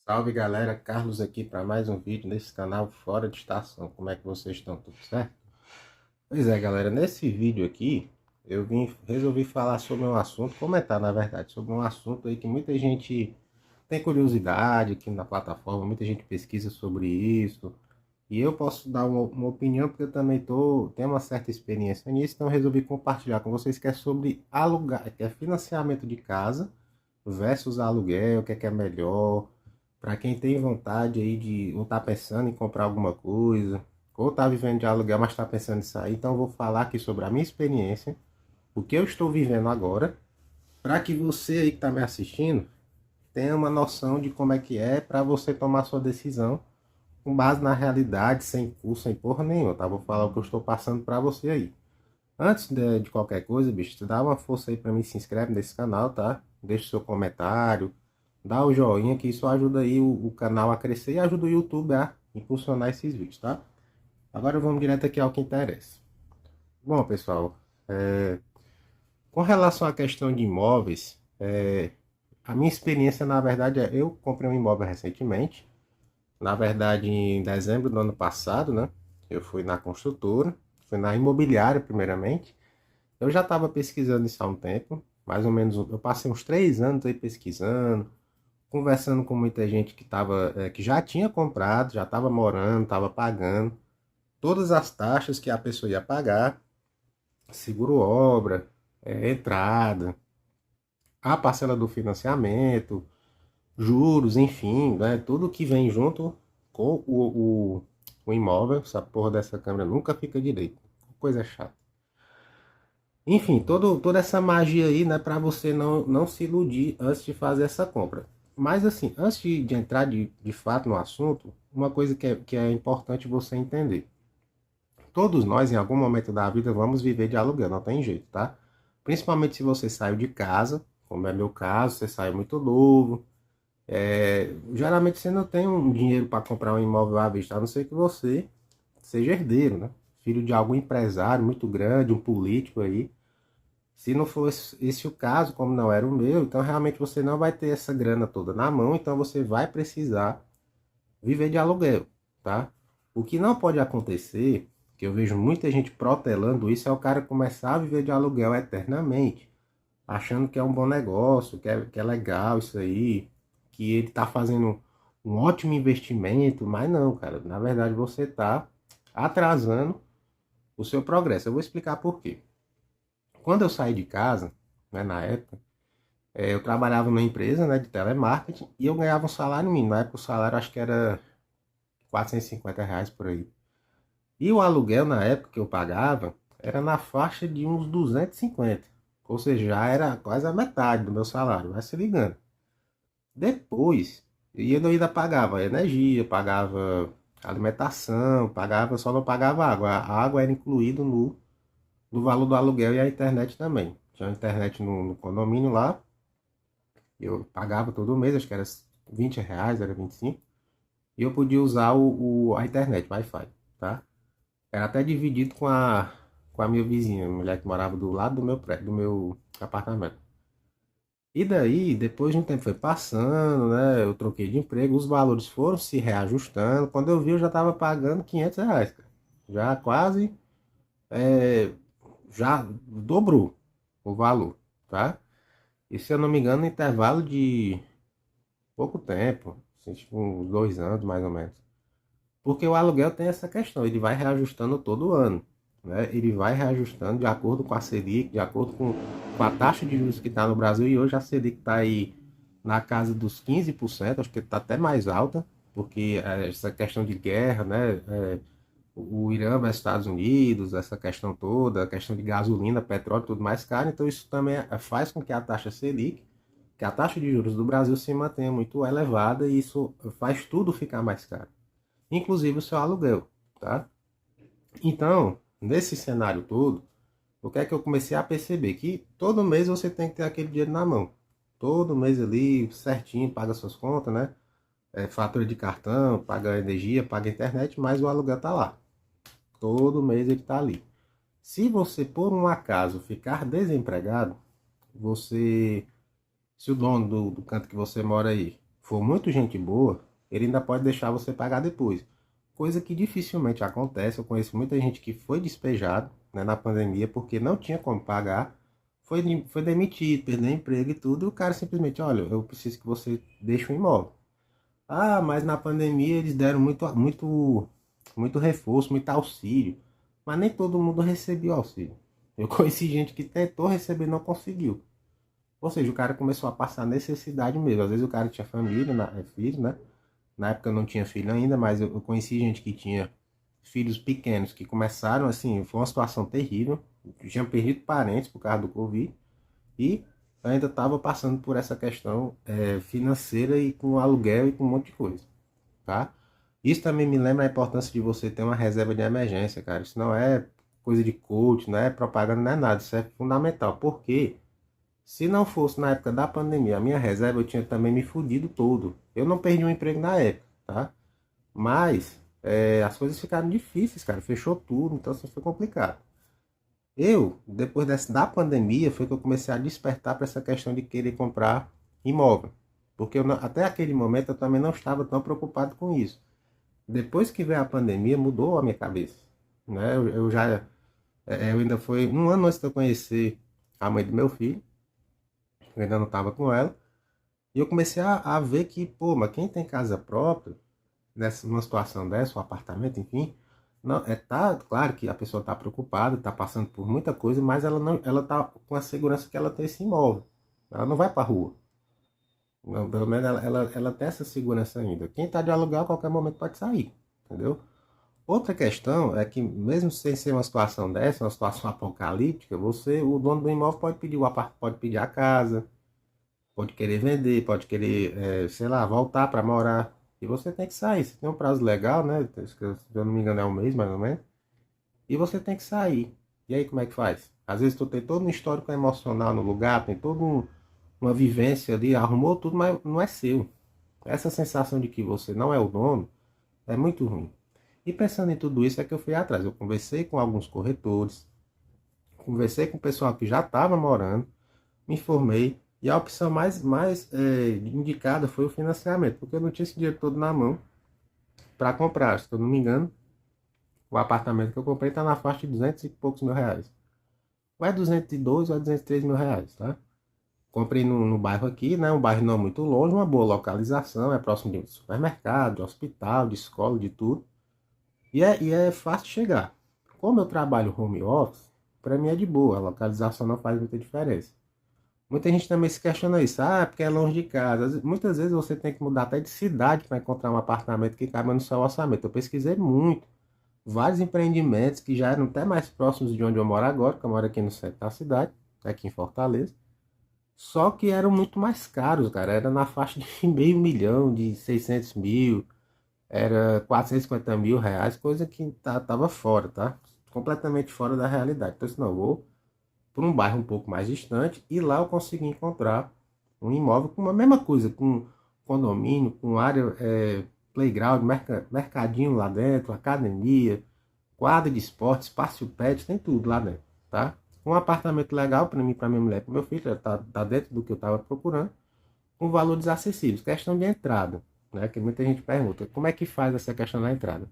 Salve galera, Carlos aqui para mais um vídeo nesse canal Fora de Estação. Como é que vocês estão? Tudo certo? Pois é, galera, nesse vídeo aqui resolvi falar sobre um assunto, comentar na verdade, sobre um assunto aí que muita gente tem curiosidade aqui na plataforma, muita gente pesquisa sobre isso. E eu posso dar uma opinião porque eu também tenho uma certa experiência nisso, então eu resolvi compartilhar com vocês que é sobre alugar, que é financiamento de casa versus aluguel, o que é melhor, para quem tem vontade aí de ou tá pensando em comprar alguma coisa, ou tá vivendo de aluguel, mas está pensando em sair, então eu vou falar aqui sobre a minha experiência, o que eu estou vivendo agora, para que você aí que está me assistindo tenha uma noção de como é para você tomar sua decisão com base na realidade, sem curso, sem porra nenhuma, tá? Vou falar o que eu estou passando para você aí. Antes de qualquer coisa, bicho, tu dá uma força aí pra mim, se inscreve nesse canal, tá? Deixa o seu comentário, dá o joinha, que isso ajuda aí o canal a crescer e ajuda o YouTube a impulsionar esses vídeos, tá? Agora vamos direto aqui ao que interessa. Bom, pessoal, com relação à questão de imóveis, a minha experiência, na verdade, eu comprei um imóvel recentemente, na verdade, em dezembro do ano passado, né? Eu fui na construtora, fui na imobiliária primeiramente. Eu já estava pesquisando isso há um tempo, mais ou menos, eu passei uns 3 anos aí pesquisando, conversando com muita gente que já tinha comprado, já estava morando, estava pagando todas as taxas que a pessoa ia pagar, seguro-obra, entrada, a parcela do financiamento, juros, enfim, né, tudo que vem junto com o imóvel. Essa porra dessa câmera nunca fica direito, coisa chata. Enfim, toda essa magia aí, né, para você não se iludir antes de fazer essa compra. Mas assim, antes de entrar de fato no assunto, uma coisa que é importante você entender. Todos nós, em algum momento da vida, vamos viver de aluguel, não tem jeito, tá? Principalmente se você saiu de casa, como é meu caso, você saiu muito novo. Geralmente você não tem um dinheiro para comprar um imóvel à vista, a não ser que você seja herdeiro, né? Filho de algum empresário muito grande, um político aí. Se não for esse o caso, como não era o meu, então realmente você não vai ter essa grana toda na mão, então você vai precisar viver de aluguel, tá? O que não pode acontecer, que eu vejo muita gente protelando isso, é o cara começar a viver de aluguel eternamente, achando que é um bom negócio, que é legal isso aí, que ele tá fazendo um ótimo investimento, mas não, cara, na verdade você tá atrasando o seu progresso. Eu vou explicar por quê. Quando eu saí de casa, né, na época, eu trabalhava numa empresa, né, de telemarketing e eu ganhava um salário mínimo. Na época o salário acho que era R$ 450 por aí. E o aluguel na época que eu pagava era na faixa de uns 250. Ou seja, já era quase a metade do meu salário, vai se ligando. Depois, e eu ainda pagava energia, pagava alimentação, só não pagava água. A água era incluído no valor do aluguel e a internet também. Tinha internet no condomínio lá. Eu pagava todo mês, acho que era R$ 20, era 25. E eu podia usar a internet, Wi-Fi, tá? Era até dividido com a minha vizinha, a mulher que morava do lado do meu prédio, do meu apartamento. E daí, depois de um tempo foi passando, né? Eu troquei de emprego, os valores foram se reajustando. Quando eu vi, eu já estava pagando R$ 500, cara. Já quase, é, já dobrou o valor, tá? E se eu não me engano, no intervalo de pouco tempo, assim, tipo uns 2 anos mais ou menos. Porque o aluguel tem essa questão, ele vai reajustando todo ano, né? Ele vai reajustando de acordo com a Selic, de acordo com a taxa de juros que está no Brasil, e hoje a Selic está aí na casa dos 15%, acho que está até mais alta, porque essa questão de guerra, né? O Irã versus Estados Unidos, essa questão toda, a questão de gasolina, petróleo, tudo mais caro, então isso também faz com que a taxa Selic, que a taxa de juros do Brasil se mantenha muito elevada, e isso faz tudo ficar mais caro, inclusive o seu aluguel, tá? Então, nesse cenário todo, o que é que eu comecei a perceber? Que todo mês você tem que ter aquele dinheiro na mão. Todo mês ali, certinho, paga suas contas, né? Fatura de cartão, paga energia, paga internet, mas o aluguel tá lá. Todo mês ele tá ali. Se você, por um acaso, ficar desempregado, você, se o dono do canto que você mora aí for muito gente boa, ele ainda pode deixar você pagar depois. Coisa que dificilmente acontece. Eu conheço muita gente que foi despejado, né, na pandemia porque não tinha como pagar, foi demitido, perdeu emprego e tudo, e o cara simplesmente, olha, eu preciso que você deixe o imóvel. Ah, mas na pandemia eles deram muito reforço, muito auxílio. Mas nem todo mundo recebeu auxílio. Eu conheci gente que tentou receber e não conseguiu. Ou seja, o cara começou a passar necessidade mesmo. Às vezes o cara tinha família, filho, né? Na época eu não tinha filho ainda, mas eu conheci gente que tinha filhos pequenos que começaram assim, foi uma situação terrível. Tinham perdido parentes por causa do Covid. E ainda estava passando por essa questão financeira e com aluguel e com um monte de coisa, tá? Isso também me lembra a importância de você ter uma reserva de emergência, cara. Isso não é coisa de coach, não é propaganda, não é nada. Isso é fundamental. Porque se não fosse na época da pandemia a minha reserva, eu tinha também me fudido todo. Eu não perdi o emprego na época, tá? Mas as coisas ficaram difíceis, cara. Fechou tudo, então assim foi complicado. Depois da pandemia, foi que eu comecei a despertar para essa questão de querer comprar imóvel. Porque até aquele momento eu também não estava tão preocupado com isso. Depois que veio a pandemia, mudou a minha cabeça. Né? Eu ainda foi um ano antes de eu conhecer a mãe do meu filho, eu ainda não estava com ela, e eu comecei a ver que, pô, mas quem tem casa própria, numa situação dessa, um apartamento, enfim, não, claro que a pessoa está preocupada, está passando por muita coisa, mas ela não, ela está com a segurança que ela tem esse imóvel. Ela não vai para a rua. Não, pelo menos ela tem essa segurança ainda. Quem está de aluguel a qualquer momento pode sair, entendeu? Outra questão é que mesmo sem ser uma situação dessa, uma situação apocalíptica, o dono do imóvel pode pedir pode pedir a casa, pode querer vender, pode querer, sei lá, voltar para morar. E você tem que sair. Você tem um prazo legal, né? Se eu não me engano é um mês mais ou menos. E você tem que sair. E aí como é que faz? Às vezes tu tem todo um histórico emocional no lugar, tem toda uma vivência ali, arrumou tudo, mas não é seu. Essa sensação de que você não é o dono é muito ruim. E pensando em tudo isso é que eu fui atrás. Eu conversei com alguns corretores, conversei com o pessoal que já estava morando, me informei e a opção mais indicada foi o financiamento, porque eu não tinha esse dinheiro todo na mão para comprar. Se eu não me engano, o apartamento que eu comprei está na faixa de 200 e poucos mil reais. Ou é 202 ou é 203 mil reais, tá? Comprei no bairro aqui, né? Um bairro não muito longe, uma boa localização, é próximo de supermercado, de hospital, de escola, de tudo. E é fácil de chegar. Como eu trabalho home office, para mim é de boa, a localização não faz muita diferença. Muita gente também se questiona isso, porque é longe de casa. Muitas vezes você tem que mudar até de cidade para encontrar um apartamento que caiba no seu orçamento. Eu pesquisei muito, vários empreendimentos que já eram até mais próximos de onde eu moro agora, que eu moro aqui no centro da cidade, aqui em Fortaleza. Só que eram muito mais caros, cara. Era na faixa de meio milhão, de 600 mil, era 450 mil reais, coisa que tava fora, tá? Completamente fora da realidade. Então, assim, não, eu vou por um bairro um pouco mais distante e lá eu consegui encontrar um imóvel com a mesma coisa, com condomínio, com área, playground, mercadinho lá dentro, academia, quadra de esporte, espaço pet, tem tudo lá dentro, tá? Um apartamento legal para mim, para minha mulher, para meu filho, tá dentro do que eu estava procurando, com valores acessíveis. Questão de entrada, né? Que muita gente pergunta, como é que faz essa questão da entrada?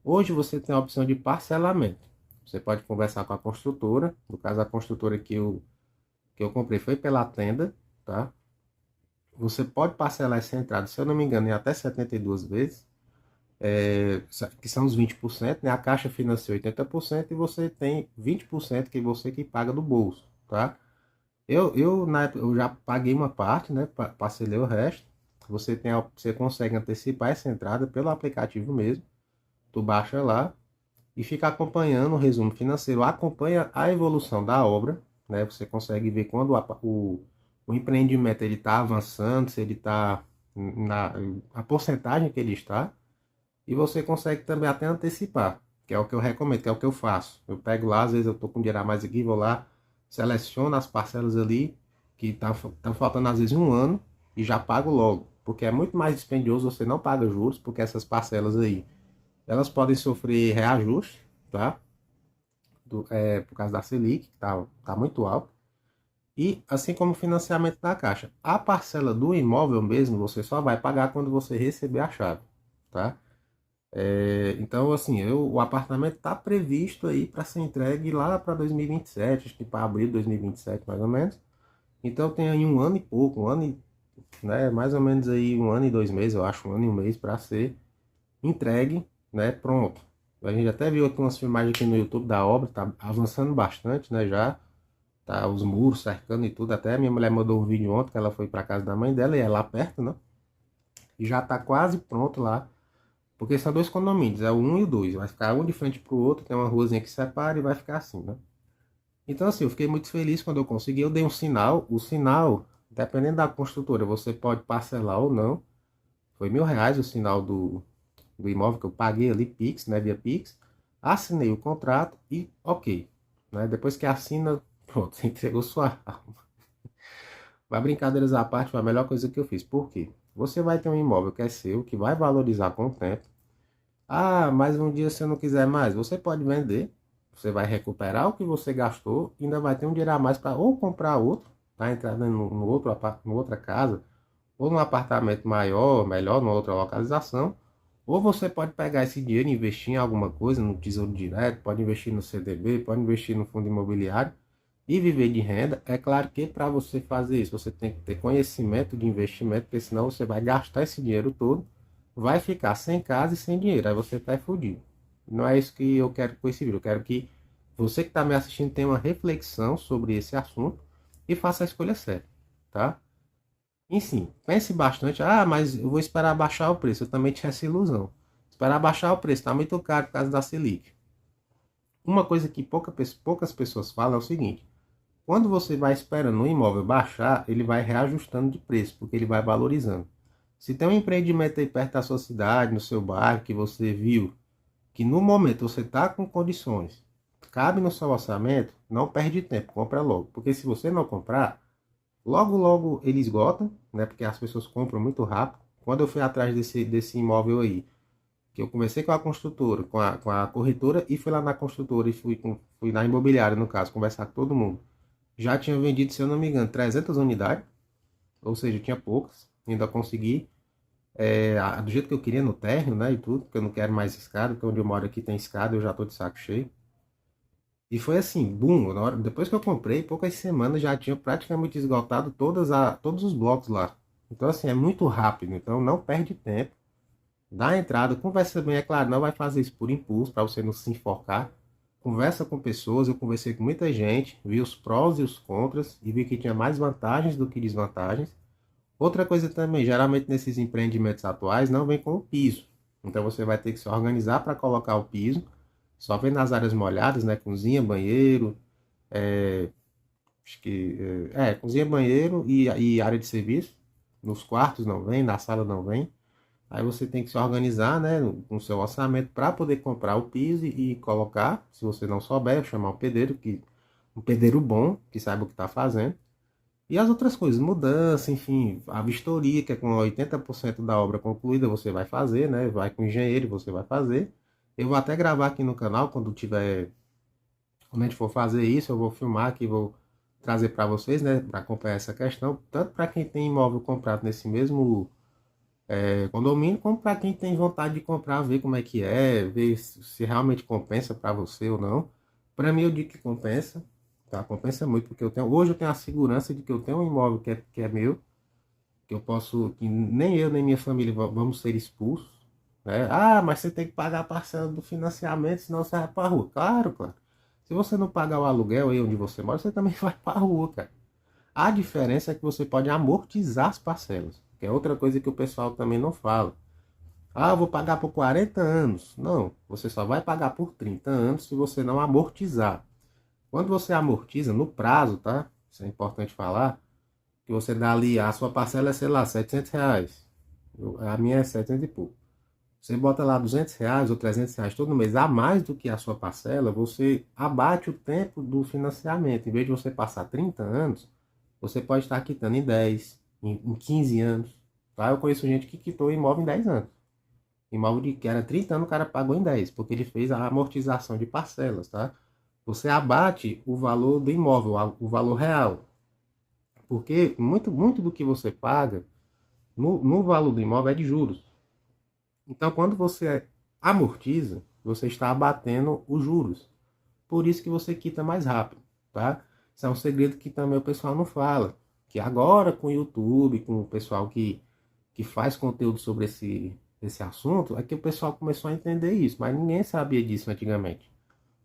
Hoje você tem a opção de parcelamento. Você pode conversar com a construtora, no caso a construtora que eu comprei foi pela tenda, tá? Você pode parcelar essa entrada, se eu não me engano, em até 72 vezes, que são os 20%, né? A Caixa financia 80% e você tem 20% que você que paga do bolso, tá? Na época, eu já paguei uma parte, né? Parcelei o resto. Você consegue antecipar essa entrada pelo aplicativo mesmo. Tu baixa lá e fica acompanhando o resumo financeiro. Acompanha a evolução da obra, né? Você consegue ver quando o empreendimento ele está avançando, se ele está na a porcentagem que ele está. E você consegue também até antecipar, que é o que eu recomendo, que é o que eu faço. Eu pego lá, às vezes eu estou com dinheiro a mais aqui, vou lá, seleciono as parcelas ali, que estão faltando às vezes um ano, e já pago logo. Porque é muito mais dispendioso, você não paga juros, porque essas parcelas aí, elas podem sofrer reajuste, tá? Por causa da Selic, que tá muito alto. E assim como o financiamento da Caixa. A parcela do imóvel mesmo, você só vai pagar quando você receber a chave, tá? Então, assim, o apartamento está previsto aí para ser entregue lá para 2027, acho que para abril de 2027, mais ou menos. Então tem aí um ano e pouco, um ano e, né, mais ou menos aí um ano e 2 meses, eu acho, um ano e um mês para ser entregue, né, pronto. A gente até viu aqui umas filmagens aqui no YouTube da obra, tá avançando bastante, né, já. Tá os muros cercando e tudo. Até minha mulher mandou um vídeo ontem que ela foi para casa da mãe dela e é lá perto, né? E já tá quase pronto lá. Porque são dois condomínios, é o 1 e o 2. Vai ficar um de frente pro outro, tem uma ruazinha que separa e vai ficar assim, né? Então, assim, eu fiquei muito feliz quando eu consegui. Eu dei um sinal. O sinal, dependendo da construtora, você pode parcelar ou não. Foi R$ 1.000 o sinal do imóvel que eu paguei ali, Pix, né? Via Pix. Assinei o contrato e ok. Né? Depois que assina, pronto, você entregou sua alma. Mas brincadeiras à parte, foi a melhor coisa que eu fiz. Por quê? Você vai ter um imóvel que é seu, que vai valorizar com o tempo. Ah, mas um dia se você não quiser mais, você pode vender. Você vai recuperar o que você gastou e ainda vai ter um dinheiro a mais para ou comprar outro, tá? Entrar no outro, no outra casa, ou num apartamento maior, melhor, numa outra localização. Ou você pode pegar esse dinheiro e investir em alguma coisa, no Tesouro Direto, pode investir no CDB, pode investir no fundo imobiliário e viver de renda. É claro que para você fazer isso, você tem que ter conhecimento de investimento, porque senão você vai gastar esse dinheiro todo, vai ficar sem casa e sem dinheiro, aí você tá fodido. Não é isso que eu quero com esse vídeo. Eu quero que você que está me assistindo tenha uma reflexão sobre esse assunto e faça a escolha certa, tá? E sim, pense bastante. Ah, mas eu vou esperar baixar o preço. Eu também tinha essa ilusão. Esperar baixar o preço, tá muito caro por causa da Selic. Uma coisa que poucas pessoas falam é o seguinte: quando você vai esperando o imóvel baixar, ele vai reajustando de preço, porque ele vai valorizando. Se tem um empreendimento aí perto da sua cidade, no seu bairro, que você viu que no momento você está com condições, cabe no seu orçamento, não perde tempo, compra logo. Porque se você não comprar, logo logo ele esgota, né? Porque as pessoas compram muito rápido. Quando eu fui atrás desse imóvel aí, que eu conversei com a construtora, com a corretora e fui lá na construtora e fui na imobiliária, no caso, conversar com todo mundo. Já tinha vendido, se eu não me engano, 300 unidades, ou seja, tinha poucas. Ainda consegui, do jeito que eu queria, no térreo, né, e tudo, porque eu não quero mais escada, porque onde eu moro aqui tem escada, eu já tô de saco cheio. E foi assim, boom, depois que eu comprei, poucas semanas já tinha praticamente esgotado todos os blocos lá. Então, assim, é muito rápido, então não perde tempo. Dá a entrada, conversa bem, é claro, não vai fazer isso por impulso, para você não se enforcar. Conversa com pessoas, eu conversei com muita gente, vi os prós e os contras e vi que tinha mais vantagens do que desvantagens. Outra coisa também, geralmente nesses empreendimentos atuais não vem com o piso. Então você vai ter que se organizar para colocar o piso. Só vem nas áreas molhadas, né? Cozinha, banheiro, é, acho que cozinha, banheiro e área de serviço. Nos quartos não vem, na sala não vem. Aí você tem que se organizar, né, com o seu orçamento para poder comprar o piso e colocar. Se você não souber, chamar um pedreiro bom, que saiba o que está fazendo. E as outras coisas, mudança, enfim, a vistoria, que é com 80% da obra concluída, você vai fazer, né? Vai com o engenheiro, você vai fazer. Eu vou até gravar aqui no canal quando a gente for fazer isso, eu vou filmar aqui, vou trazer para vocês, né, para acompanhar essa questão, tanto para quem tem imóvel comprado nesse mesmo condomínio, como para quem tem vontade de comprar, ver como é que é, ver se realmente compensa para você ou não. Para mim, eu digo que compensa, tá? Compensa muito, porque hoje eu tenho a segurança de que eu tenho um imóvel que é meu, que eu posso, que nem eu nem minha família vamos ser expulsos, né? Ah, mas você tem que pagar a parcela do financiamento, senão você vai para rua. Claro, claro. Se você não pagar o aluguel aí onde você mora, você também vai para rua, cara. A diferença é que você pode amortizar as parcelas, que é outra coisa que o pessoal também não fala. Ah, eu vou pagar por 40 anos. Não, você só vai pagar por 30 anos se você não amortizar. Quando você amortiza no prazo, tá? Isso é importante falar, que você dá ali, a sua parcela é, sei lá, R$ 700. A minha é 700 e pouco. Você bota lá R$ 200 ou R$ 300 todo mês a mais do que a sua parcela, você abate o tempo do financiamento. Em vez de você passar 30 anos, você pode estar quitando em 10, em 15 anos. Tá? Eu conheço gente que quitou imóvel em 10 anos. Imóvel que era 30 anos, o cara pagou em 10 porque ele fez a amortização de parcelas, tá? Você abate o valor do imóvel, o valor real. Porque muito do que você paga no valor do imóvel é de juros. Então, quando você amortiza, você está abatendo os juros. Por isso que você quita mais rápido, tá? Isso é um segredo que também o pessoal não fala. Que agora com o YouTube, com o pessoal que faz conteúdo sobre esse assunto, é que o pessoal começou a entender isso. Mas ninguém sabia disso antigamente.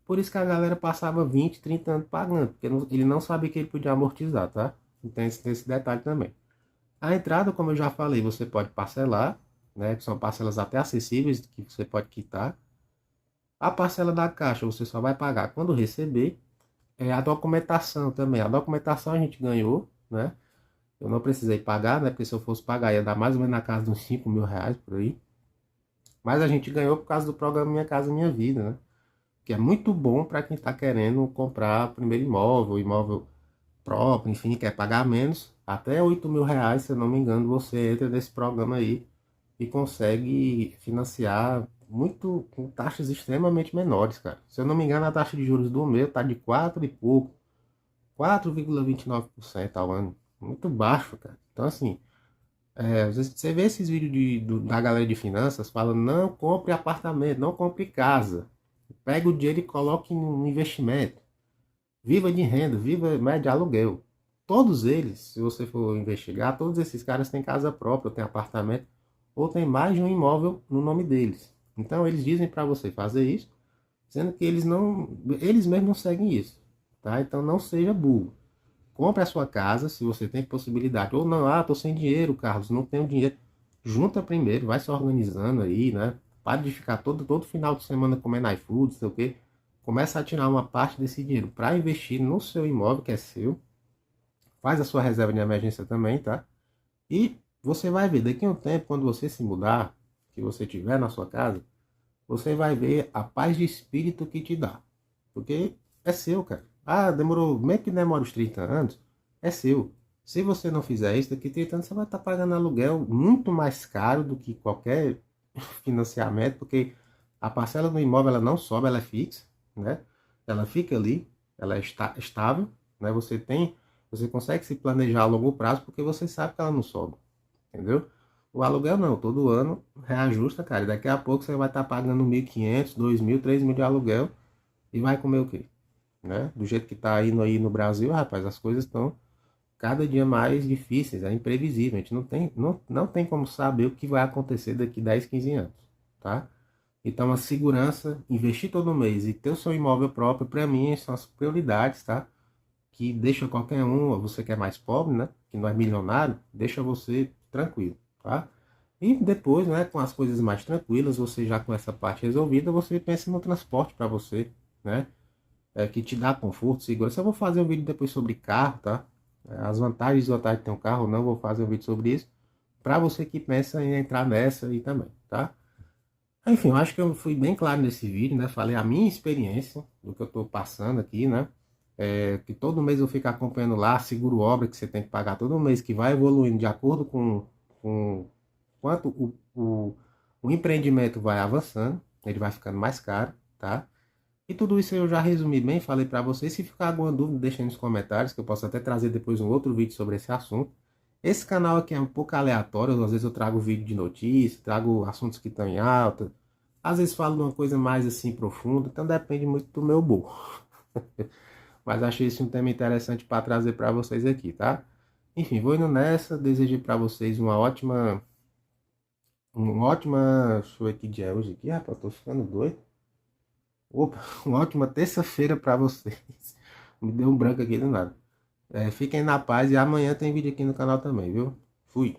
Por isso que a galera passava 20, 30 anos pagando. Porque ele não sabia que ele podia amortizar, tá? Então tem esse detalhe também. A entrada, como eu já falei, você pode parcelar, né? Que são parcelas até acessíveis que você pode quitar. A parcela da caixa você só vai pagar quando receber. A documentação também. A documentação a gente ganhou, né? Eu não precisei pagar, né? Porque se eu fosse pagar ia dar mais ou menos na casa de uns 5 mil reais por aí. Mas a gente ganhou por causa do programa Minha Casa Minha Vida, né? Que é muito bom para quem está querendo comprar primeiro imóvel, imóvel próprio, enfim, quer pagar menos. Até 8 mil reais, se eu não me engano, você entra nesse programa aí e consegue financiar muito com taxas extremamente menores, cara. Se eu não me engano, a taxa de juros do meu tá de 4 e pouco, 4,29% ao ano. Muito baixo, cara. Então, assim, às vezes você vê esses vídeos da galera de finanças falando, não compre apartamento, não compre casa. Pega o dinheiro e coloque no investimento. Viva de renda, viva de aluguel. Todos eles, se você for investigar, todos esses caras têm casa própria, têm apartamento, ou tem mais de um imóvel no nome deles. Então eles dizem para você fazer isso, sendo que eles mesmos não seguem isso, tá? Então não seja burro. Compre a sua casa, se você tem possibilidade. Ou não, tô sem dinheiro, Carlos, não tenho dinheiro. Junta primeiro, vai se organizando aí, né? Para de ficar todo final de semana comendo iFood, sei o quê. Começa a tirar uma parte desse dinheiro para investir no seu imóvel, que é seu. Faz a sua reserva de emergência também, tá? E você vai ver, daqui a um tempo, quando você se mudar, que você tiver na sua casa, você vai ver a paz de espírito que te dá. Porque é seu, cara. Demorou, mesmo que demore os 30 anos, é seu. Se você não fizer isso, daqui a 30 anos você vai estar pagando aluguel muito mais caro do que qualquer financiamento, porque a parcela do imóvel ela não sobe, ela é fixa, né? Ela fica ali, ela é estável, né? Você consegue se planejar a longo prazo porque você sabe que ela não sobe, entendeu? O aluguel não, todo ano reajusta, cara. E daqui a pouco você vai estar pagando 1.500, 2.000, 3.000 de aluguel e vai comer o quê? Né? Do jeito que tá indo aí no Brasil, rapaz, as coisas estão cada dia mais difíceis, é imprevisível. A gente não tem como saber o que vai acontecer daqui 10, 15 anos, tá? Então a segurança, investir todo mês e ter o seu imóvel próprio, para mim, são as prioridades, tá? Que deixa qualquer um, você que é mais pobre, né? Que não é milionário, deixa você tranquilo, tá? E depois, né, com as coisas mais tranquilas, você já com essa parte resolvida, você pensa no transporte para você, né? Que te dá conforto, segurança. Eu vou fazer um vídeo depois sobre carro, tá? As vantagens e desvantagens de ter um carro ou não, vou fazer um vídeo sobre isso. Para você que pensa em entrar nessa aí também, tá? Enfim, eu acho que eu fui bem claro nesse vídeo, né? Falei a minha experiência, do que eu tô passando aqui, né? Que todo mês eu fico acompanhando lá, seguro obra que você tem que pagar todo mês, que vai evoluindo de acordo com quanto o empreendimento vai avançando, ele vai ficando mais caro, tá? E tudo isso eu já resumi bem, falei para vocês. Se ficar alguma dúvida, deixem nos comentários, que eu posso até trazer depois um outro vídeo sobre esse assunto. Esse canal aqui é um pouco aleatório, às vezes eu trago vídeo de notícias, trago assuntos que estão em alta, às vezes falo de uma coisa mais assim profunda, então depende muito do meu humor. Mas achei esse um tema interessante para trazer para vocês aqui, tá? Enfim, vou indo nessa, desejo para vocês deixa eu ver que dia é hoje aqui, rapaz, tô ficando doido. Opa, uma ótima terça-feira para vocês. Me deu um branco aqui do nada. Fiquem na paz e amanhã tem vídeo aqui no canal também, viu? Fui.